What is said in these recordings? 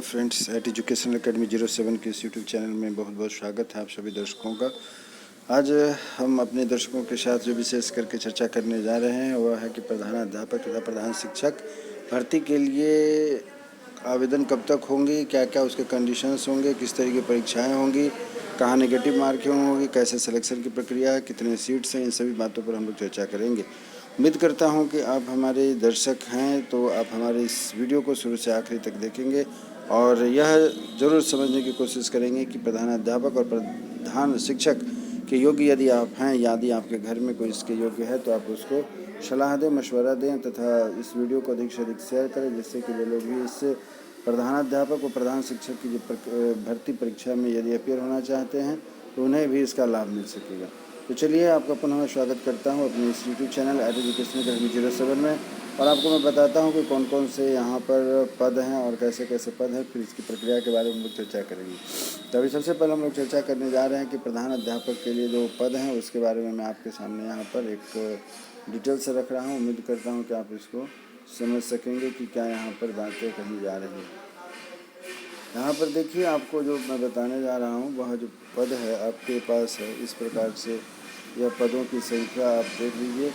Friends, eight educational academy 07 के इस YouTube channel में बहुत बहुत स्वागत है आप सभी दर्शकों का। आज हम अपने दर्शकों के साथ जो विशेष करके चर्चा करने जा रहे हैं वह है कि प्रधानाध्यापक तथा प्रधान शिक्षक भर्ती के लिए आवेदन कब तक होंगी, क्या क्या उसके कंडीशंस होंगे, किस तरह की परीक्षाएं होंगी, कहाँ नेगेटिव मार्किंग होगी, कैसे सिलेक्शन की प्रक्रिया है, कितने सीट्स हैं, इन सभी बातों पर हम लोग चर्चा करेंगे। उम्मीद करता हूं कि आप हमारे दर्शक हैं तो आप हमारे इस वीडियो को शुरू से आखिरी तक देखेंगे और यह ज़रूर समझने की कोशिश करेंगे कि प्रधानाध्यापक और प्रधान शिक्षक के योग्य यदि आप हैं, यदि आपके घर में कोई इसके योग्य है तो आप उसको सलाह दें, मशवरा दें तथा इस वीडियो को अधिक से अधिक शेयर करें, जिससे कि वे लोग भी इस प्रधानाध्यापक और प्रधान शिक्षक की जो भर्ती परीक्षा में यदि अपियर होना चाहते हैं तो उन्हें भी इसका लाभ मिल सकेगा। तो चलिए आपका पुनः स्वागत करता हूं अपने इस YouTube channel at educational academy 07 में, और आपको मैं बताता हूं कि कौन कौन से यहां पर पद हैं और कैसे कैसे पद हैं, फिर इसकी प्रक्रिया के बारे में हम लोग चर्चा करेंगे। तो अभी सबसे पहले हम लोग चर्चा करने जा रहे हैं कि प्रधान अध्यापक के लिए जो पद हैं उसके बारे में मैं आपके सामने यहाँ पर एक डिटेल से रख रहा हूँ। उम्मीद करता हूँ कि आप इसको समझ सकेंगे कि क्या यहाँ पर बातें कही जा रही हैं। यहाँ पर देखिए, आपको जो मैं बताने जा रहा हूँ वह जो पद है आपके पास है, इस प्रकार से यह पदों की संख्या आप देख लीजिए।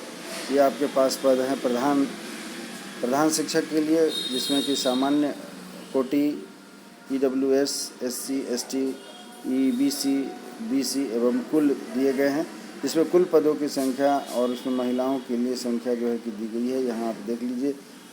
ये आपके पास पद हैं प्रधान शिक्षक के लिए, जिसमें कि सामान्य कोटि, EWS, SC, ST, EBC, BC एवं कुल दिए गए हैं, जिसमें कुल पदों की संख्या और उसमें महिलाओं के लिए संख्या जो है कि दी गई है। यहाँ आप देख लीजिए,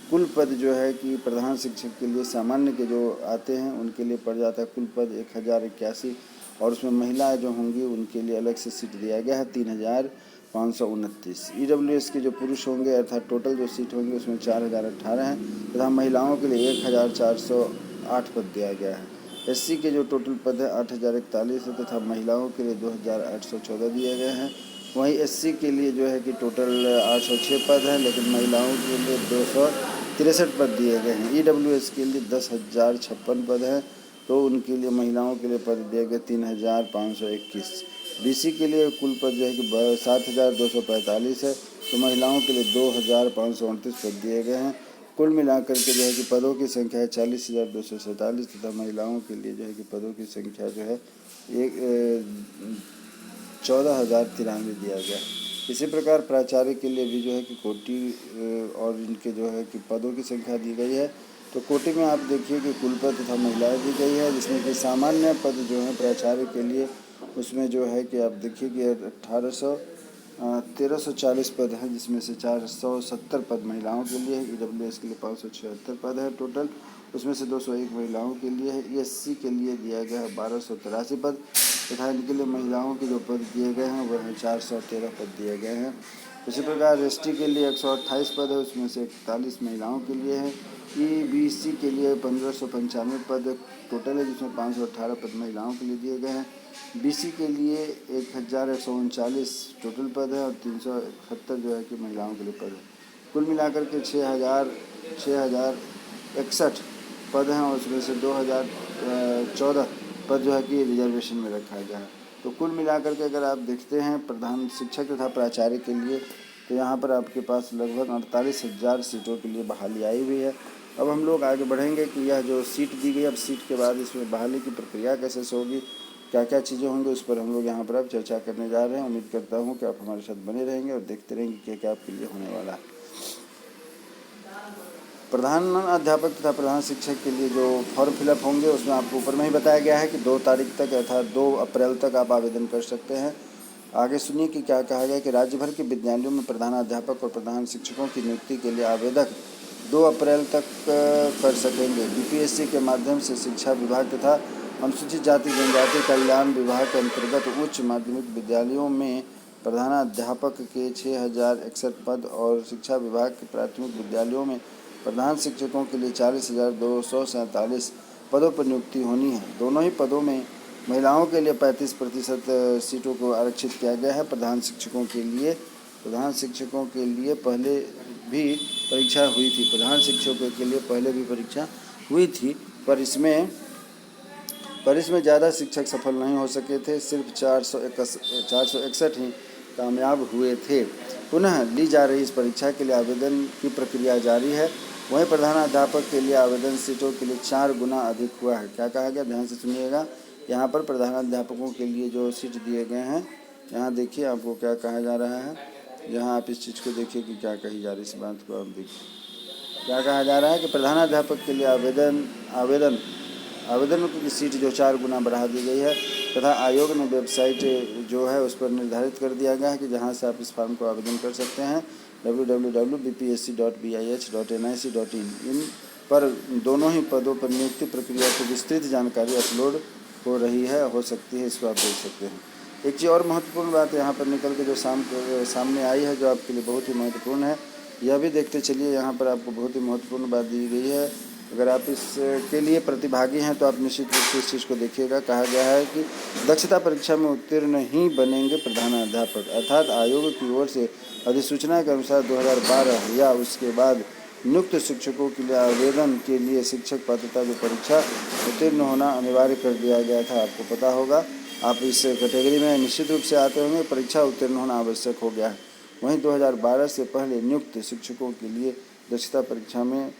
कुल पद जो है कि प्रधान शिक्षक के लिए सामान्य के जो आते हैं उनके लिए पड़ जाता है कुल पद 1081, और उसमें महिलाएं जो होंगी उनके लिए अलग से सीट दिया गया है 3529। EWS के जो पुरुष होंगे अर्थात टोटल जो सीट होंगी उसमें 4018 हैं तथा महिलाओं के लिए 1408 पद दिया गया है। SC के जो टोटल पद है 8041 है तथा महिलाओं के लिए 2814 दिए गए हैं। वहीं SC के लिए जो है कि टोटल 806 पद हैं, लेकिन महिलाओं के लिए 263 पद दिए गए हैं। EWS के लिए 10,056 पद हैं, तो उनके लिए महिलाओं के लिए पद दिए गए 3,521। BC के लिए कुल पद जो है कि 7,245 है, तो महिलाओं के लिए 2,529 पद दिए गए हैं। कुल मिलाकर के जो है कि पदों की संख्या है 40,247 तथा महिलाओं के लिए जो है कि पदों की संख्या जो है 14,093 दिया गया। इसी प्रकार प्राचार्य के लिए भी जो है कि कोटि और इनके जो है कि पदों की संख्या दी गई है। तो कोटि में आप देखिए कि कुल पद तथा महिलाएं दी गई है, जिसमें कि सामान्य पद जो है प्राचार्य के लिए उसमें जो है कि आप देखिए कि 1340 पद हैं, जिसमें से 470 पद महिलाओं के लिए है। EWS के लिए 576 पद है टोटल, उसमें से 201 महिलाओं के लिए है। SC के लिए दिया गया है 1283 पद तथा इनके लिए महिलाओं के जो पद दिए गए हैं वह 413 पद दिए गए हैं। इसी प्रकार ST के लिए 128 पद है, उसमें से 41 महिलाओं के लिए है। EBC के लिए 1595 पद टोटल है, जिसमें 518 पद महिलाओं के लिए दिए गए हैं। BC के लिए 1139 टोटल पद है और 371 जो है कि महिलाओं के लिए पद है। कुल मिलाकर के 6,061 पद हैं और उसमें से 2,014 पद जो है कि रिजर्वेशन में रखा गया है। तो कुल मिलाकर के अगर आप देखते हैं प्रधान शिक्षक तथा प्राचार्य के लिए, तो यहाँ पर आपके पास लगभग 48,000 सीटों के लिए बहाली आई हुई है। अब हम लोग आगे बढ़ेंगे कि यह जो सीट दी गई, अब सीट के बाद इसमें बहाली की प्रक्रिया कैसे से होगी, क्या क्या चीज़ें होंगी, उस पर हम लोग यहाँ पर अब चर्चा करने जा रहे हैं। उम्मीद करता हूँ कि आप हमारे साथ बने रहेंगे और देखते रहेंगे क्या क्या आपके लिए होने वाला है। प्रधान अध्यापक तथा प्रधान शिक्षक के लिए जो फॉर्म फिलअप होंगे उसमें आपको ऊपर में ही बताया गया है कि 2 तारीख तक अर्थात 2 अप्रैल तक आप आवेदन कर सकते हैं। आगे सुनिए कि क्या कहा गया कि राज्य भर के विद्यालयों में प्रधान अध्यापक और प्रधान शिक्षकों की नियुक्ति के लिए आवेदक 2 अप्रैल तक कर सकेंगे। BPSC के माध्यम से शिक्षा विभाग तथा अनुसूचित जाति जनजाति कल्याण विभाग के अंतर्गत उच्च माध्यमिक विद्यालयों में प्रधानाध्यापक के 6,061 पद और शिक्षा विभाग के प्राथमिक विद्यालयों में प्रधान शिक्षकों के लिए 40,247 पदों पर नियुक्ति होनी है। दोनों ही पदों में महिलाओं के लिए 35% सीटों को आरक्षित किया गया है। प्रधान शिक्षकों के लिए पहले भी परीक्षा हुई थी, पर इसमें ज़्यादा शिक्षक सफल नहीं हो सके थे, सिर्फ 461 ही कामयाब हुए थे। पुनः ली जा रही इस परीक्षा के लिए आवेदन की प्रक्रिया जारी है। वहीं प्रधानाध्यापक के लिए आवेदन सीटों के लिए 4 गुना अधिक हुआ है। क्या कहा गया, ध्यान से सुनिएगा। यहाँ पर प्रधानाध्यापकों के लिए जो सीट दिए गए हैं, यहाँ देखिए आपको क्या कहा जा रहा है। यहाँ आप इस चीज़ को देखिए कि क्या कही जा रही है, इस बात को आप देखिए। क्या कहा जा रहा है कि प्रधानाध्यापक के लिए आवेदनों की सीट जो 4 गुना बढ़ा दी गई है तथा आयोग ने वेबसाइट जो है उस पर निर्धारित कर दिया गया है कि जहां से आप इस फॉर्म को आवेदन कर सकते हैं www.bpsc.bih.nic.in। इन पर दोनों ही पदों पर नियुक्ति प्रक्रिया की विस्तृत जानकारी अपलोड हो रही है, हो सकती है, इसको आप देख सकते हैं। एक चीज़ और महत्वपूर्ण बात यहाँ पर निकल के जो सामने आई है, जो आपके लिए बहुत ही महत्वपूर्ण है, यह भी देखते चलिए। यहाँ पर आपको बहुत ही महत्वपूर्ण बात दी गई है। अगर आप इसके लिए प्रतिभागी हैं तो आप निश्चित रूप से इस चीज़ को देखिएगा। कहा गया है कि दक्षता परीक्षा में उत्तीर्ण ही बनेंगे प्रधानाध्यापक, अर्थात आयोग की ओर से अधिसूचना के अनुसार 2012 या उसके बाद नियुक्त शिक्षकों के लिए आवेदन के लिए शिक्षक पात्रता की परीक्षा उत्तीर्ण होना अनिवार्य कर दिया गया था। आपको पता होगा, आप इस कैटेगरी में निश्चित रूप से आते होंगे, परीक्षा उत्तीर्ण होना आवश्यक हो गया है। वहीं 2012 से पहले नियुक्त शिक्षकों के लिए दक्षता परीक्षा में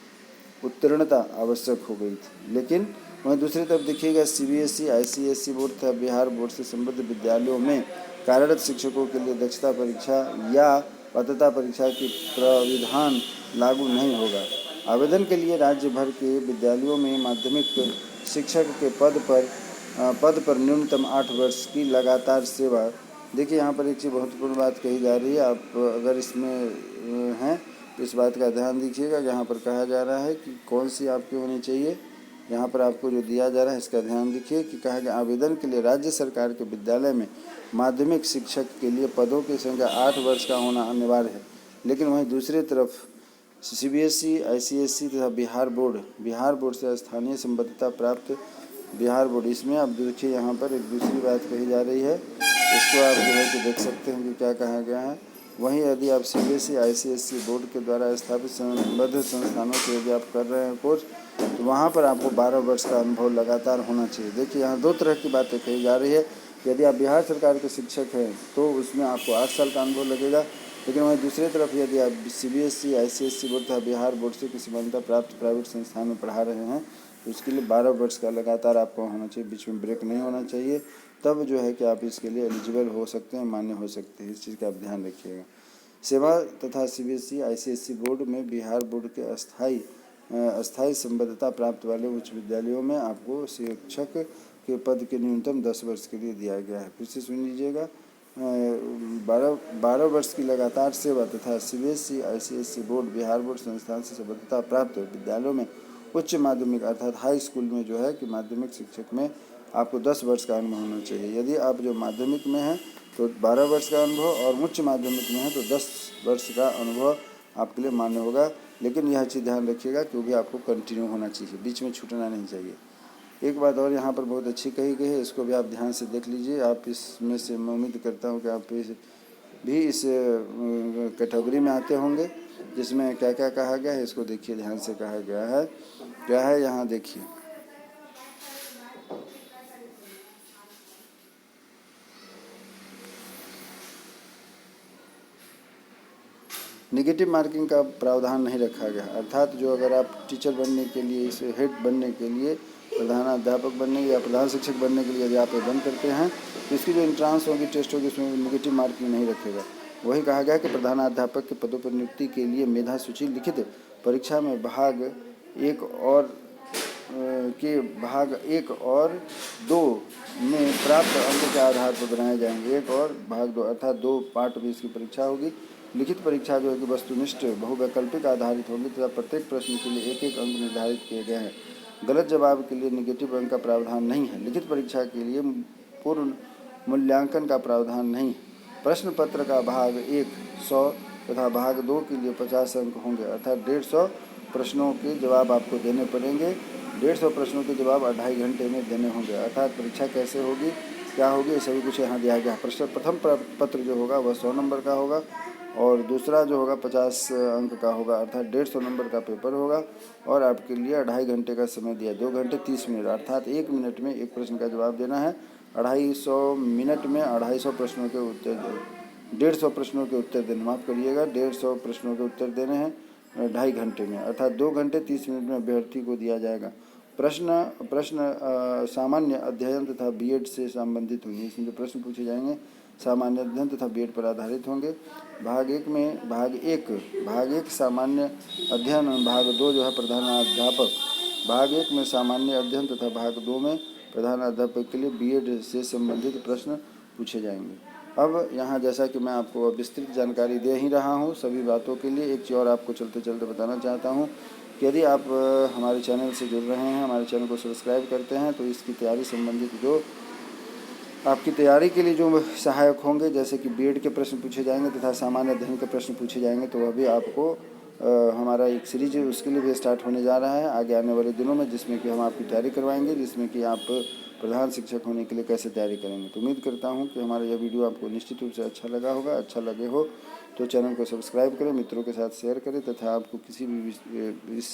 उत्तीर्णता आवश्यक हो गई थी। लेकिन वहीं दूसरी तरफ देखिएगा, सीबीएसई, आईसीएसई बोर्ड तथा बिहार बोर्ड से संबद्ध विद्यालयों में कार्यरत शिक्षकों के लिए दक्षता परीक्षा या पात्रता परीक्षा की प्राविधान लागू नहीं होगा। आवेदन के लिए राज्य भर के विद्यालयों में माध्यमिक शिक्षक के पद पर न्यूनतम 8 वर्ष की लगातार सेवा। देखिए यहाँ पर एक चीज़ महत्वपूर्ण बात कही जा रही है, आप अगर इसमें हैं तो इस बात का ध्यान दीजिएगा। यहाँ पर कहा जा रहा है कि कौन सी आपकी होनी चाहिए, यहाँ पर आपको जो दिया जा रहा है इसका ध्यान देखिए कि कहा गया आवेदन के लिए राज्य सरकार के विद्यालय में माध्यमिक शिक्षक के लिए पदों की संख्या 8 वर्ष का होना अनिवार्य है। लेकिन वहीं दूसरी तरफ सीबीएसई, आईसीएसई तथा बिहार बोर्ड से स्थानीय संबद्धता प्राप्त बिहार बोर्ड, इसमें आप देखिए यहाँ पर एक दूसरी बात कही जा रही है, इसको आप जो है कि देख सकते हैं कि क्या कहा गया है। वहीं यदि आप सीबीएसई, आईसीएसई बोर्ड के द्वारा स्थापित संबद्ध संस्थानों से यदि आप कर रहे हैं कोर्स, तो वहाँ पर आपको 12 वर्ष का अनुभव लगातार होना चाहिए। देखिए यहाँ 2 तरह की बातें कही जा रही है। यदि आप बिहार सरकार के शिक्षक हैं तो उसमें आपको 8 साल का अनुभव लगेगा। लेकिन वहीं दूसरी तरफ यदि आप सीबीएसई, आईसीएसई बोर्ड तथा बिहार बोर्ड से किसी मान्यता प्राप्त प्राइवेट संस्थान में पढ़ा रहे हैं तो उसके लिए 12 वर्ष का लगातार आपको होना चाहिए, बीच में ब्रेक नहीं होना चाहिए। तब जो है कि आप इसके लिए एलिजिबल हो सकते हैं, मान्य हो सकते हैं। इस चीज़ का आप ध्यान रखिएगा। सेवा तथा सीबीएसई, आईसीएसई बोर्ड में बिहार बोर्ड के अस्थायी संबद्धता प्राप्त वाले उच्च विद्यालयों में आपको शिक्षक के पद के न्यूनतम 10 वर्ष के लिए दिया गया है। फिर से सुन लीजिएगा, 12 वर्ष की लगातार सेवा तथा CBSE, ICSE board, Bihar board संस्थान से संबद्धता प्राप्त विद्यालयों में उच्च माध्यमिक अर्थात हाई स्कूल में जो है कि माध्यमिक शिक्षक में आपको 10 वर्ष का अनुभव होना चाहिए। यदि आप जो माध्यमिक में हैं तो 12 वर्ष का अनुभव और उच्च माध्यमिक में है तो 10 वर्ष का अनुभव आपके लिए मान्य होगा। लेकिन यह चीज़ ध्यान रखिएगा क्योंकि आपको कंटिन्यू होना चाहिए, बीच में छूटना नहीं चाहिए। एक बात और यहाँ पर बहुत अच्छी कही गई है, इसको भी आप ध्यान से देख लीजिए। आप इसमें से मैं उम्मीद करता हूँ कि आप इस कैटेगरी में आते होंगे जिसमें क्या क्या कहा गया है, इसको देखिए ध्यान से। कहा गया है क्या है, यहाँ देखिए, नेगेटिव मार्किंग का प्रावधान नहीं रखा गया। अर्थात जो अगर आप टीचर बनने के लिए, इस हेड बनने के लिए, प्रधानाध्यापक बनने या प्रधान शिक्षक बनने के लिए यदि आप आवेदन करते हैं तो इसकी जो एंट्रांस होगी, टेस्ट होगी, उसमें नेगेटिव मार्किंग नहीं रखेगा। वही कहा गया कि प्रधानाध्यापक के पदों पर नियुक्ति के लिए मेधा सूची लिखित परीक्षा में भाग 1 और 2 में प्राप्त अंक के आधार पर बनाए जाएंगे। 1 और भाग 2 अर्थात 2 पार्ट में इसकी परीक्षा होगी। लिखित परीक्षा जो है कि वस्तुनिष्ठ बहुवैकल्पिक आधारित होगी तथा प्रत्येक प्रश्न के लिए 1-1 अंक निर्धारित किए गए हैं। गलत जवाब के लिए नेगेटिव अंक का प्रावधान नहीं है। लिखित परीक्षा के लिए पूर्ण मूल्यांकन का प्रावधान नहीं है। प्रश्न पत्र का भाग 1 100 तथा भाग 2 के लिए 50 अंक होंगे, अर्थात 150 प्रश्नों के जवाब आपको देने पड़ेंगे। 150 प्रश्नों के जवाब 2.5 घंटे में देने होंगे। अर्थात परीक्षा कैसे होगी, क्या होगी, ये सभी कुछ यहाँ दिया गया है। प्रथम पत्र जो होगा वह 100 नंबर का होगा और दूसरा जो होगा 50 अंक का होगा, अर्थात 150 नंबर का पेपर होगा और आपके लिए 2.5 घंटे का समय दिया, 2 घंटे 30 मिनट, अर्थात 1 मिनट में 1 प्रश्न का जवाब देना है। 250 मिनट में 250 प्रश्नों के उत्तर 150 प्रश्नों के उत्तर देने, माफ़ करिएगा, 150 प्रश्नों के उत्तर देने हैं। 2.5 घंटे में, अर्थात 2 घंटे 30 मिनट में अभ्यर्थी को दिया जाएगा। प्रश्न प्रश्न सामान्य अध्ययन तथा बीएड से संबंधित होंगे। इसमें जो प्रश्न पूछे जाएंगे सामान्य अध्ययन तथा बीएड पर आधारित होंगे। भाग एक सामान्य अध्ययन और भाग 2 जो है प्रधानाध्यापक। भाग 1 में सामान्य अध्ययन तथा भाग 2 में प्रधानाध्यापक के लिए बीएड से संबंधित प्रश्न पूछे जाएंगे। अब यहाँ जैसा कि मैं आपको विस्तृत जानकारी दे ही रहा हूँ सभी बातों के लिए, एक चीज़ और आपको चलते चलते बताना चाहता हूँ कि यदि आप हमारे चैनल से जुड़ रहे हैं, हमारे चैनल को सब्सक्राइब करते हैं, तो इसकी तैयारी संबंधित जो आपकी तैयारी के लिए जो सहायक होंगे, जैसे कि बीएड के प्रश्न पूछे जाएंगे तथा सामान्य अध्ययन के प्रश्न पूछे जाएंगे, तो वह भी आपको हमारा एक सीरीज उसके लिए भी स्टार्ट होने जा रहा है आगे आने वाले दिनों में, जिसमें कि हम आपकी तैयारी करवाएंगे, जिसमें कि आप प्रधान शिक्षक होने के लिए कैसे तैयारी करेंगे। तो उम्मीद करता हूं कि हमारा यह वीडियो आपको निश्चित रूप से अच्छा लगा होगा। अच्छा लगे हो तो चैनल को सब्सक्राइब करें, मित्रों के साथ शेयर करें, तथा आपको किसी भी इस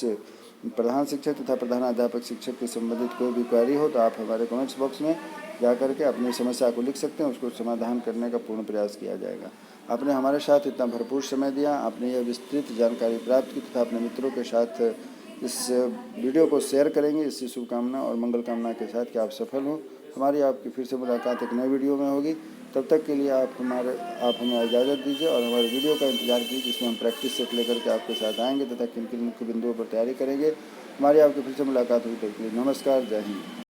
प्रधान शिक्षक तथा प्रधानाध्यापक शिक्षक के संबंधित कोई भी क्वेरी हो तो आप हमारे कमेंट्स बॉक्स में जा करके अपनी समस्या को लिख सकते हैं, उसको समाधान करने का पूर्ण प्रयास किया जाएगा। आपने हमारे साथ इतना भरपूर समय दिया, आपने यह विस्तृत जानकारी प्राप्त की तथा अपने मित्रों के साथ इस वीडियो को शेयर करेंगे, इससे शुभकामना और मंगल कामना के साथ कि आप सफल हों। हमारी आपकी फिर से मुलाकात एक नए वीडियो में होगी। तब तक के लिए आप हमें इजाज़त दीजिए और हमारे वीडियो का इंतजार कीजिए, जिसमें हम प्रैक्टिस सेट लेकर के आपके साथ आएंगे तथा किन किन मुख्य बिंदुओं पर तैयारी करेंगे। हमारी आपकी फिर से मुलाकात हुई, तब के लिए नमस्कार, जय हिंद।